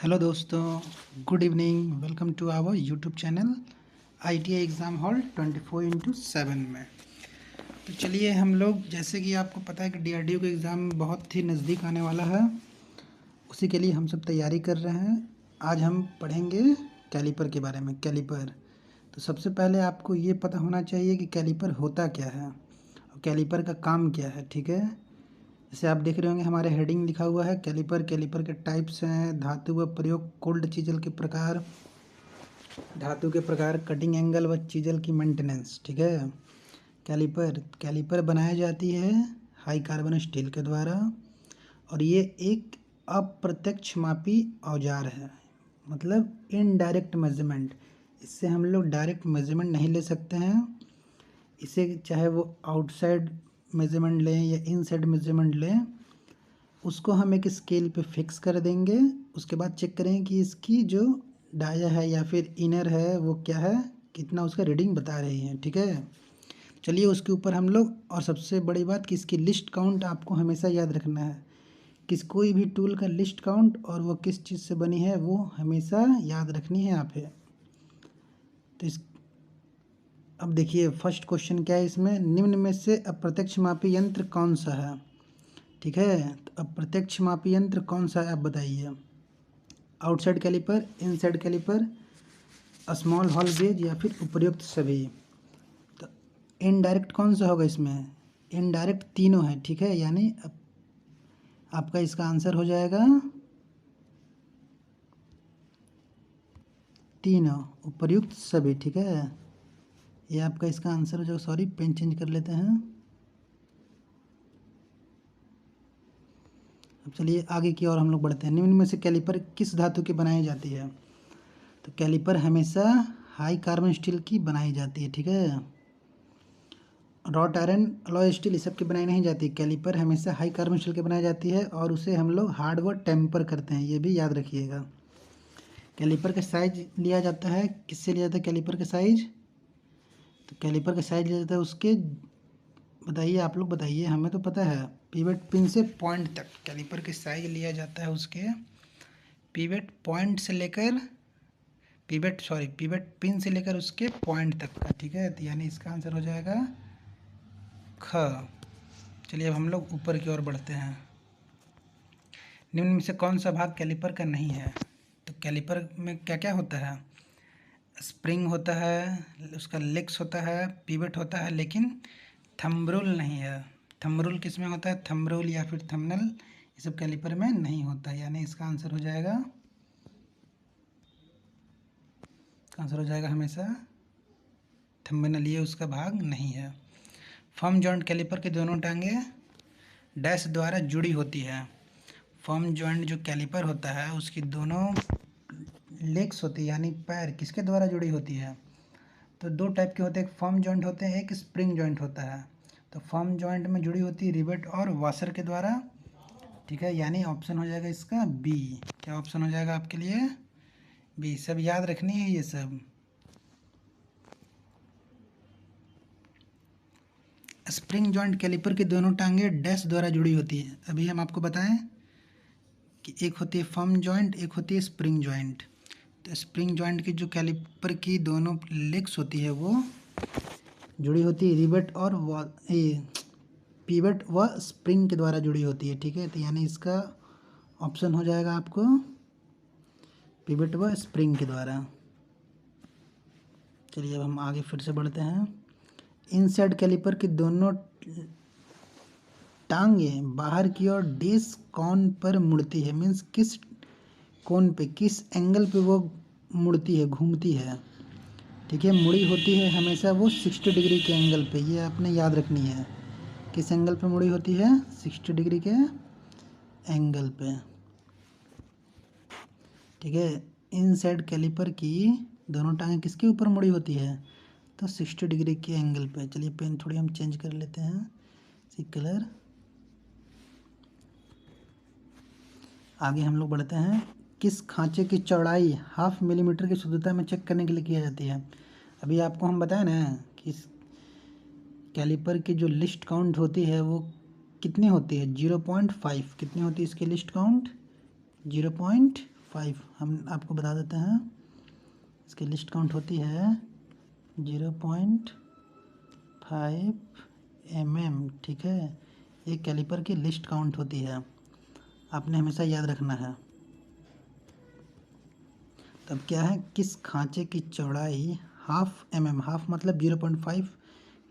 Hello दोस्तों, good evening. Welcome to our YouTube channel ITI exam hall 24/7 में। तो चलिए हम लोग, जैसे कि आपको पता है कि DRDO का एग्ज़ाम बहुत ही नज़दीक आने वाला है, उसी के लिए हम सब तैयारी कर रहे हैं। आज हम पढ़ेंगे कैलिपर के बारे में। कैलिपर, तो सबसे पहले आपको ये पता होना चाहिए कि कैलिपर होता क्या है और कैलिपर का काम क्या है। ठीक है, जैसे आप देख रहे होंगे हमारे हेडिंग लिखा हुआ है कैलिपर। कैलिपर के टाइप्स हैं: धातु व प्रयोग, कोल्ड चीजल के प्रकार, धातु के प्रकार, कटिंग एंगल व चीजल की मेंटेनेंस। ठीक है, कैलिपर बनाई जाती है हाई कार्बन स्टील के द्वारा, और ये एक अप्रत्यक्ष मापी औजार है, मतलब इनडायरेक्ट मेजरमेंट। इससे हम लोग डायरेक्ट मेजरमेंट नहीं ले सकते हैं। इसे चाहे वो आउटसाइड मेजरमेंट लें या इनसाइड मेजरमेंट लें, उसको हम एक स्केल पे फिक्स कर देंगे। उसके बाद चेक करें कि इसकी जो डाया है या फिर इनर है वो क्या है, कितना उसका रीडिंग बता रही है। ठीक है, चलिए उसके ऊपर हम लोग, और सबसे बड़ी बात कि इसकी लिस्ट काउंट आपको हमेशा याद रखना है। कोई भी टूल का लिस्ट काउंट और वो किस चीज़ से बनी है वो हमेशा याद रखनी है आप है। तो इस अब देखिए फर्स्ट क्वेश्चन क्या है इसमें, निम्न में से अप्रत्यक्ष मापी यंत्र कौन सा है। ठीक है, तो अप्रत्यक्ष मापी यंत्र कौन सा है आप बताइए। Outside calliper, inside calliper, small hole gauge या फिर उपर्युक्त सभी। तो इनडायरेक्ट कौन सा होगा इसमें, इनडायरेक्ट तीनों है। ठीक है, यानी आपका इसका आंसर हो जाएगा तीनों, उपर्युक्त सभी। ठीक है, ये आपका इसका आंसर हो जाएगा। सॉरी, पेन चेंज कर लेते हैं। अब चलिए आगे की ओर हम लोग बढ़ते हैं। निम्न में से कैलिपर किस धातु की बनाई जाती है। तो कैलिपर हमेशा हाई कार्बन स्टील की बनाई जाती है। ठीक है, रॉट आयरन, अलॉय स्टील, इस सब की बनाई नहीं जाती। कैलिपर हमेशा हाई कार्बन स्टील की बनाई जाती है और उसे हम लोग हार्ड व टेम्पर करते हैं, ये भी याद रखिएगा। कैलिपर का साइज लिया जाता है, किससे लिया जाता है कैलिपर का साइज। तो कैलिपर का साइज लिया जाता है उसके, बताइए आप लोग बताइए, हमें तो पता है, पिवट पिन से पॉइंट तक कैलिपर के साइज लिया जाता है उसके पिवट पॉइंट से लेकर पिवट पिन से लेकर उसके पॉइंट तक का। ठीक है, तो यानी इसका आंसर हो जाएगा ख। चलिए अब हम लोग ऊपर की ओर बढ़ते हैं। निम्न में से कौन सा भाग कैलिपर का नहीं है। तो कैलिपर में क्या क्या होता है, स्प्रिंग होता है, उसका लेग्स होता है, पिवट होता है, लेकिन थंब रूल नहीं है। थंब रूल किस में होता है, थंब रूल या फिर थंबनेल, ये सब कैलिपर में नहीं होता, यानी इसका आंसर हो जाएगा, आंसर हो जाएगा हमेशा थंबनेल, ये उसका भाग नहीं है। फर्म जॉइंट कैलिपर की दोनों टांगे डैश द्वारा जुड़ी होती है। फर्म जॉइंट जो कैलिपर होता है उसकी दोनों लेग्स होती है, यानी पैर किसके द्वारा जुड़ी होती है। तो दो टाइप के होते हैं, एक फर्म जॉइंट होते हैं, एक स्प्रिंग जॉइंट होता है। तो फर्म जॉइंट में जुड़ी होती है रिवेट और वाशर के द्वारा। ठीक है, यानी ऑप्शन हो जाएगा इसका बी। क्या ऑप्शन हो जाएगा आपके लिए, बी। सब याद रखनी है ये सब। स्प्रिंग जॉइंट कैलिपर की दोनों टांगे डैश द्वारा जुड़ी होती है। अभी हम आपको बताएं कि एक होती है फर्म जॉइंट, एक होती है स्प्रिंग जॉइंट। तो स्प्रिंग जॉइंट की जो कैलिपर की दोनों लेग्स होती है वो जुड़ी होती है रिवेट और पिवट व स्प्रिंग के द्वारा जुड़ी होती है। ठीक है, तो यानी इसका ऑप्शन हो जाएगा आपको पिवट व स्प्रिंग के द्वारा। चलिए अब हम आगे फिर से बढ़ते हैं। इनसाइड कैलिपर की दोनों टांगे बाहर की ओर डैश कोण पर मुड़ती है, मीन्स किस कोण पे, किस एंगल पे वो मुड़ती है, घूमती है। ठीक है, मुड़ी होती है हमेशा वो 60 डिग्री के एंगल पे, ये आपने याद रखनी है। किस एंगल पे मुड़ी होती है, 60 डिग्री के एंगल पे। ठीक है, इनसाइड कैलिपर की दोनों टांगें किसके ऊपर मुड़ी होती है, तो 60 डिग्री के एंगल पे। चलिए पेन थोड़ी हम चेंज कर लेते हैं, सी कलर। आगे हम लोग बढ़ते हैं। किस खांचे की चौड़ाई 0.5 मिलीमीटर की शुद्धता में चेक करने के लिए किया जाती है। अभी आपको हम बताएं ना कि कैलिपर की जो लिस्ट काउंट होती है वो कितनी होती है, 0.5। कितनी होती है इसकी लिस्ट काउंट, 0.5। 0.5 हम आपको बता देते हैं। इसकी लिस्ट काउंट होती है 0.5 mm, ठीक है। एक कैलिपर की लिस्ट काउंट होती है, आपने हमेशा याद रखना है। तब क्या है, किस खांचे की चौड़ाई हाफ mm, हाफ मतलब 0.5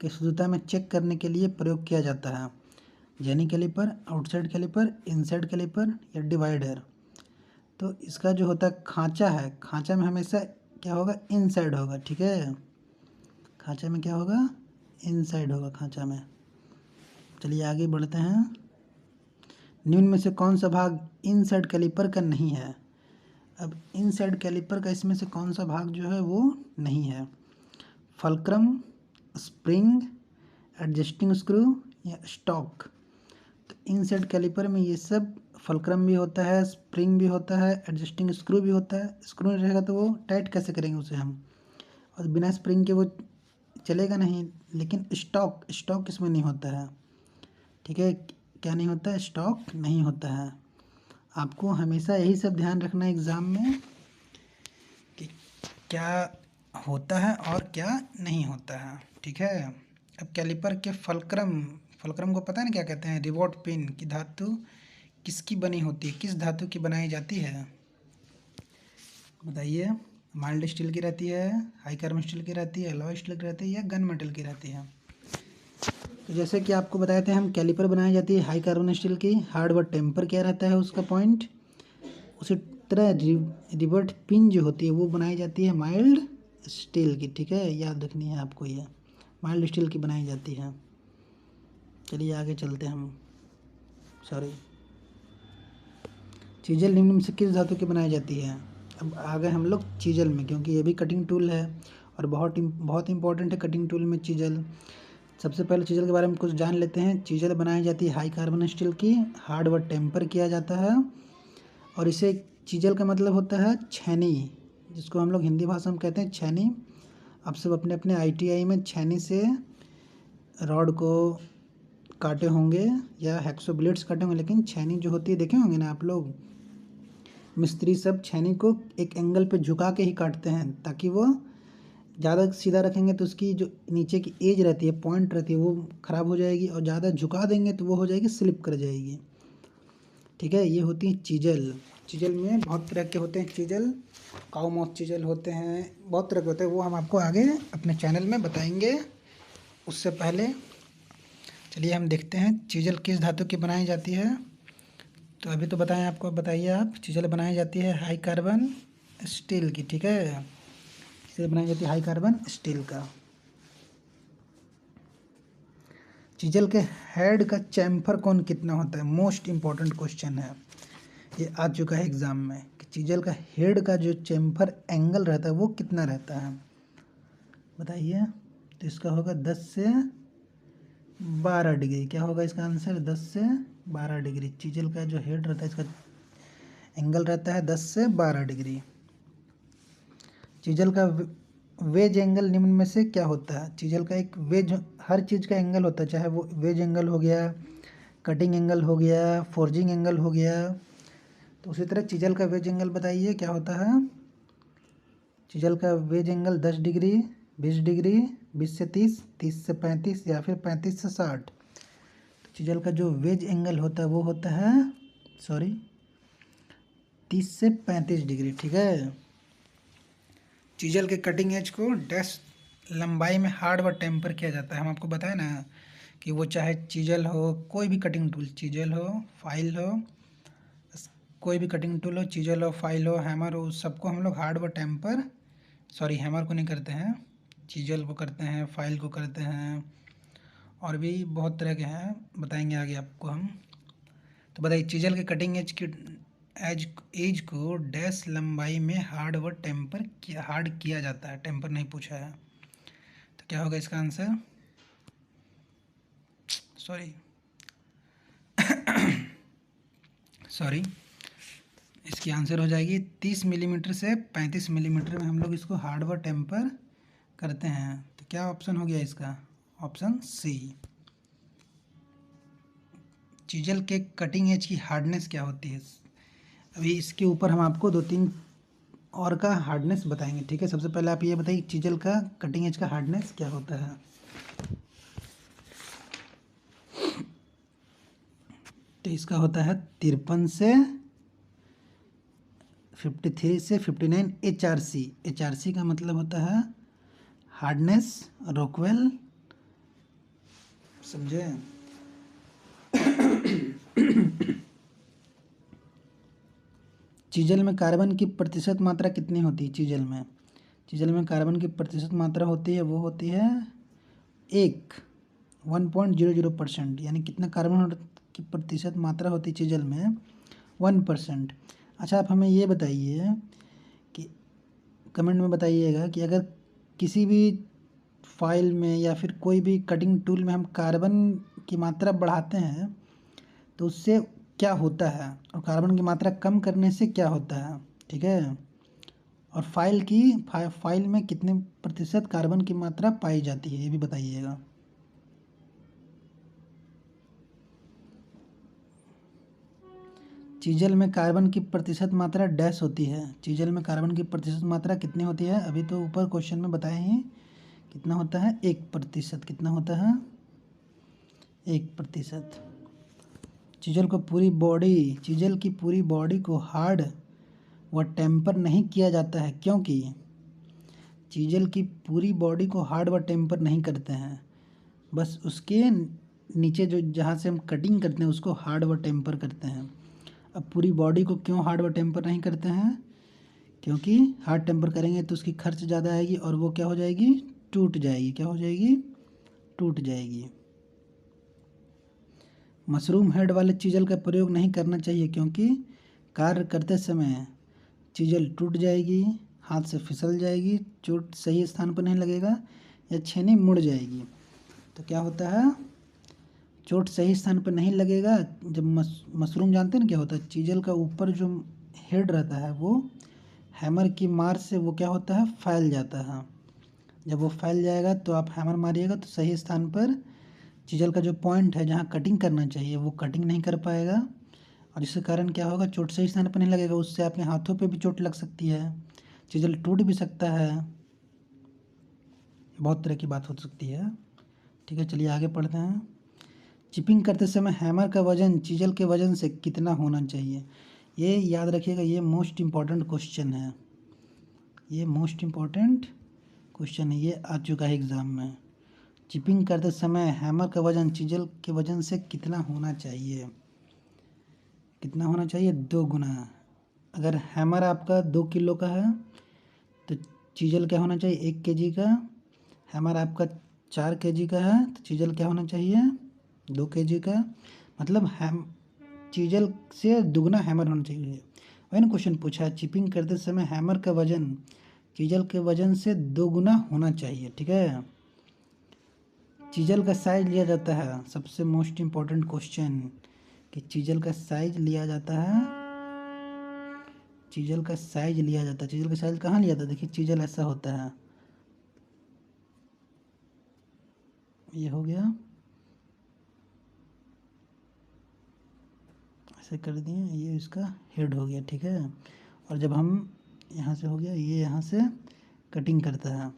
की शुद्धता में चेक करने के लिए प्रयोग किया जाता है। Jenny calliper, outside calliper, inside calliper या डिवाइडर। तो इसका जो होता है खांचा है, खांचा में हमेशा क्या होगा, इनसाइड होगा, ठीक है। खांचा में क्या होगा, इनसाइड होगा खांचा में। चलिए आगे बढ़ते हैं। निम्न में से कौन सा भाग इनसाइड कैलिपर का नहीं है। अब इनसाइड कैलिपर का इसमें से कौन सा भाग जो है वो नहीं है। फलक्रम, स्प्रिंग, एडजस्टिंग स्क्रू या स्टॉक। तो इनसाइड कैलिपर में ये सब, फलक्रम भी होता है, स्प्रिंग भी होता है, एडजस्टिंग स्क्रू भी होता है। स्क्रू नहीं रहेगा तो वो टाइट कैसे करेंगे उसे हम, और बिना स्प्रिंग के वो चलेगा नहीं। लेकिन स्टॉक, स्टॉक इसमें नहीं होता है, ठीक है। क्या नहीं होता है, स्टॉक नहीं होता है। आपको हमेशा यही सब ध्यान रखना है एग्ज़ाम में कि क्या होता है और क्या नहीं होता है, ठीक है। अब कैलिपर के फलक्रम, फलक्रम को पता है ना क्या कहते हैं, रिवॉट पिन की धातु किसकी बनी होती है, किस धातु की बनाई जाती है, बताइए। माइल्ड स्टील की रहती है, हाई कार्बन स्टील की रहती है, अलॉय स्टील की रहती है या गन मेटल की रहती है। तो जैसे कि आपको बताए थे हम, कैलिपर बनाई जाती है हाई कार्बन स्टील की। हार्ड व टेम्पर क्या रहता है उसका पॉइंट। उसी तरह रिवर्ट पिन जो होती है वो बनाई जाती है माइल्ड स्टील की, ठीक है। याद रखनी है आपको, ये माइल्ड स्टील की बनाई जाती है। चलिए आगे चलते हैं हम। सॉरी, चीज़ल निम्न में से किस धातु की बनाई जाती है। अब आ गए हम लोग चीज़ल में, क्योंकि ये भी कटिंग टूल है और बहुत इंपॉर्टेंट है कटिंग टूल में चीज़ल। सबसे पहले चीज़ल के बारे में कुछ जान लेते हैं। चीज़ल बनाई जाती है हाई कार्बन स्टील की, हार्ड व टेम्पर किया जाता है। और इसे, चीज़ल का मतलब होता है छैनी, जिसको हम लोग हिंदी भाषा में कहते हैं छैनी। आप सब अपने अपने ITI में छैनी से रॉड को काटे होंगे या हैक्सो ब्लेड्स काटे होंगे, लेकिन छैनी जो होती है देखे होंगे ना आप लोग। मिस्त्री सब छैनी को एक एंगल पे झुका के ही काटते हैं, ताकि वो ज़्यादा सीधा रखेंगे तो उसकी जो नीचे की एज रहती है, पॉइंट रहती है, वो ख़राब हो जाएगी, और ज़्यादा झुका देंगे तो वो हो जाएगी, स्लिप कर जाएगी, ठीक है। ये होती है चीज़ल। चीज़ल में बहुत तरह के होते हैं चीज़ल, काऊ माउथ चीज़ल होते हैं, बहुत तरह के होते हैं, वो हम आपको आगे अपने चैनल में बताएंगे। उससे पहले चलिए हम देखते हैं चीज़ल किस धातु की बनाई जाती है। तो अभी तो बताएं आपको, बताइए आप। चीज़ल बनाई जाती है हाई कार्बन स्टील की, ठीक है। इसे बनाई जाती है हाई कार्बन स्टील का। चीज़ल के हेड का चैम्फर कोण कितना होता है, मोस्ट इम्पॉर्टेंट क्वेश्चन है, ये आ चुका है एग्ज़ाम में, कि चीज़ल का हेड का जो चैम्फर एंगल रहता है वो कितना रहता है, बताइए। तो इसका होगा 10 से 12 डिग्री। क्या होगा इसका आंसर, 10 से 12 डिग्री। चीज़ल का जो हेड रहता है इसका एंगल रहता है 10 से 12 डिग्री। चीज़ल का वेज एंगल निम्न में से क्या होता है। चीज़ल का एक वेज, हर चीज़ का एंगल होता है, चाहे वो वेज एंगल हो गया, कटिंग एंगल हो गया, फोर्जिंग एंगल हो गया। तो उसी तरह चीज़ल का वेज एंगल बताइए क्या होता है। चीज़ल का वेज एंगल 10 डिग्री, 20 डिग्री, 20 से 30, 30 से 35 या फिर 35 से 60। तो चीज़ल का जो वेज एंगल होता है वो होता है, सॉरी, 30 से 35 डिग्री, ठीक है। चीज़ल के कटिंग एज को डैश लंबाई में हार्ड व टेम्पर किया जाता है। हम आपको बताए ना कि वो चाहे चीज़ल हो, कोई भी कटिंग टूल, चीज़ल हो, फाइल हो, कोई भी कटिंग टूल हो, चीज़ल हो, फाइल हो, हैमर हो, सबको हम लोग हार्ड व टेम्पर, सॉरी हैमर को नहीं करते हैं, चीज़ल को करते हैं, फाइल को करते हैं, और भी बहुत तरह के हैं, बताएंगे आगे आपको हम। तो बताइए चीज़ल के कटिंग एज को डैश लंबाई में हार्ड व हार्ड किया जाता है, टेम्पर नहीं पूछा है। तो क्या होगा इसका आंसर, सॉरी, इसकी आंसर हो जाएगी 30 मिलीमीटर से 35 मिलीमीटर में हम लोग इसको हार्ड व टेम्पर करते हैं। तो क्या ऑप्शन हो गया इसका, ऑप्शन सी। चीज़ल के कटिंग एज की हार्डनेस क्या होती है। अभी इसके ऊपर हम आपको 2-3 और का हार्डनेस बताएंगे, ठीक है। सबसे पहले आप ये बताइए चीजल का कटिंग एज का हार्डनेस क्या होता है। तो इसका होता है 53 से 53 से 59 HRC। HRC का मतलब होता है हार्डनेस रॉकवेल, समझे। चीजल में कार्बन की प्रतिशत मात्रा कितनी होती है। चीजल में कार्बन की प्रतिशत मात्रा होती है, वो होती है 1.00%। यानी कितना कार्बन की प्रतिशत मात्रा होती है चीजल में, 1%। अच्छा, आप हमें ये बताइए कि कमेंट में बताइएगा कि अगर किसी भी फाइल में या फिर कोई भी कटिंग टूल में हम कार्बन की मात्रा बढ़ाते हैं तो उससे क्या होता है, और कार्बन की मात्रा कम करने से क्या होता है, ठीक है। और फाइल में कितने प्रतिशत कार्बन की मात्रा पाई जाती है, ये भी बताइएगा। चीजल में कार्बन की प्रतिशत मात्रा डैश होती है। चीजल में कार्बन की प्रतिशत मात्रा कितनी होती है, अभी तो ऊपर क्वेश्चन में बताए हैं कितना होता है, 1%। कितना होता है, 1%। चीजल की पूरी बॉडी को हार्ड व टेम्पर नहीं किया जाता है, क्योंकि चीजल की पूरी बॉडी को हार्ड व टेम्पर नहीं करते हैं, बस उसके नीचे जो जहाँ से हम कटिंग करते हैं उसको हार्ड व टेम्पर करते हैं। अब पूरी बॉडी को क्यों हार्ड व टेम्पर नहीं करते हैं, क्योंकि हार्ड टेम्पर करेंगे तो उसकी खर्च ज़्यादा आएगी और वो क्या हो जाएगी, टूट जाएगी। क्या हो जाएगी, टूट जाएगी। मशरूम हेड वाले चीजल का प्रयोग नहीं करना चाहिए, क्योंकि कार्य करते समय चीजल टूट जाएगी, हाथ से फिसल जाएगी, चोट सही स्थान पर नहीं लगेगा या छेनी मुड़ जाएगी। तो क्या होता है, चोट सही स्थान पर नहीं लगेगा। जब मशरूम जानते हैं ना क्या होता है, चीजल का ऊपर जो हेड रहता है वो हैमर की मार से वो क्या होता है, फैल जाता है। जब वो फैल जाएगा तो आप हैमर मारिएगा तो सही स्थान पर चीजल का जो पॉइंट है जहाँ कटिंग करना चाहिए वो कटिंग नहीं कर पाएगा, और इसके कारण क्या होगा, चोट सही स्थान पर नहीं लगेगा। उससे आपके हाथों पे भी चोट लग सकती है, चीजल टूट भी सकता है, बहुत तरह की बात हो सकती है, ठीक है। चलिए आगे पढ़ते हैं। चिपिंग करते समय हैमर का वजन चीजल के वजन से कितना होना चाहिए। ये याद रखिएगा, ये मोस्ट इम्पॉर्टेंट क्वेश्चन है, ये मोस्ट इम्पॉर्टेंट क्वेश्चन है, ये आ चुका है एग्ज़ाम में। चिपिंग करते समय हैमर का वजन चीजल के वजन से कितना होना चाहिए, कितना होना चाहिए, 2 गुना। अगर हैमर आपका 2 किलो का है तो चीजल क्या होना चाहिए, 1 केजी का। हैमर आपका 4 केजी का है तो चीजल क्या होना चाहिए, 2 केजी का। मतलब चीजल से दुगना हैमर होना चाहिए। वही ना क्वेश्चन पूछा है, चिपिंग करते समय हैमर का वजन चीजल के वजन से 2 गुना होना चाहिए, ठीक है। चीजल का साइज लिया जाता है, सबसे मोस्ट इम्पॉर्टेंट क्वेश्चन, कि चीजल का साइज लिया जाता है। चीजल का साइज लिया जाता है, चीजल का साइज कहाँ लिया जाता है, देखिए चीजल ऐसा होता है, ये हो गया, ऐसे कर दिए, ये इसका हेड हो गया, ठीक है। और जब हम यहाँ से हो गया, ये यहाँ से कटिंग करता है,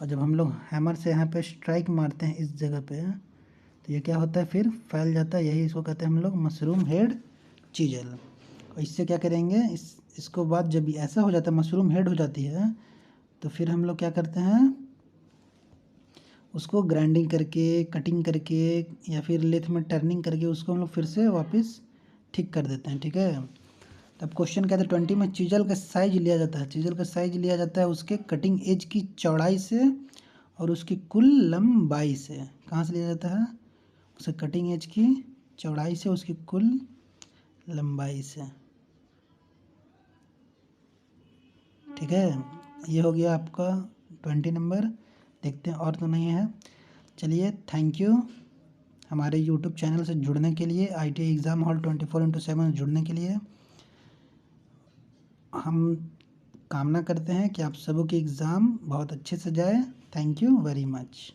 और जब हम लोग हैमर से यहाँ पे स्ट्राइक मारते हैं इस जगह पे, तो ये क्या होता है, फिर फैल जाता है। यही इसको कहते हैं हम लोग मशरूम हेड चीजल। और इससे क्या करेंगे, इसको बाद जब ऐसा हो जाता है, मशरूम हेड हो जाती है, तो फिर हम लोग क्या करते हैं, उसको ग्राइंडिंग करके, कटिंग करके या फिर लेथ में टर्निंग करके उसको हम लोग फिर से वापस ठीक कर देते हैं, ठीक है। तब क्वेश्चन कहते हैं 20 में चीजल का साइज लिया जाता है। चीजल का साइज लिया जाता है उसके कटिंग एज की चौड़ाई से और उसकी कुल लंबाई से। कहाँ से लिया जाता है, उसके कटिंग एज की चौड़ाई से उसकी कुल लंबाई से, ठीक है। ये हो गया आपका 20 नंबर। देखते हैं और तो नहीं है। चलिए, थैंक यू हमारे यूट्यूब चैनल से जुड़ने के लिए, ITI एग्ज़ाम हॉल 24/7 जुड़ने के लिए। हम कामना करते हैं कि आप सबों की एग्ज़ाम बहुत अच्छे से जाए। Thank you very much.